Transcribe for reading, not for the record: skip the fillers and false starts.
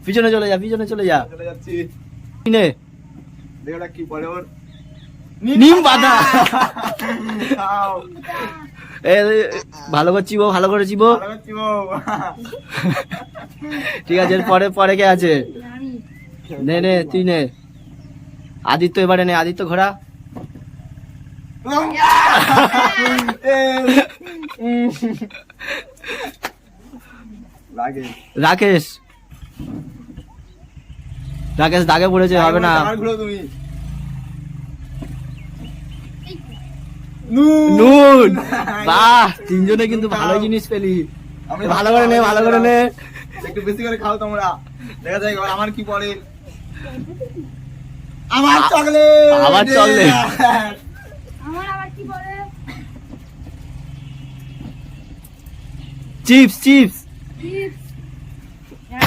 পিছনে চলে যা, পিছনে চলে যা। চলে যাচ্ছি। নে দেখো কি বলে ওর নিম পাতা। ভালো করে চিবো, ভালো করে চিবো। ঠিক আছে, পরে পরে কে আছে? নে নে তুই নে। আদিত্য এবারে নে, আদিত্য ঘোড়া। রাকেশ, রাকেশ দাগে পড়েছে, হবে না। নুন। বাহ, তিনজনে কিন্তু ভালো জিনিস পেলি। ভালো করে নে, ভালো করে নে। একটু বেশি করে খাও তোমরা। দেখা যায় আমার কি পড়ে। আমার চকলেট। আমার চকলেট। আমার আবার কি বলে? Chips, chips. চিপস।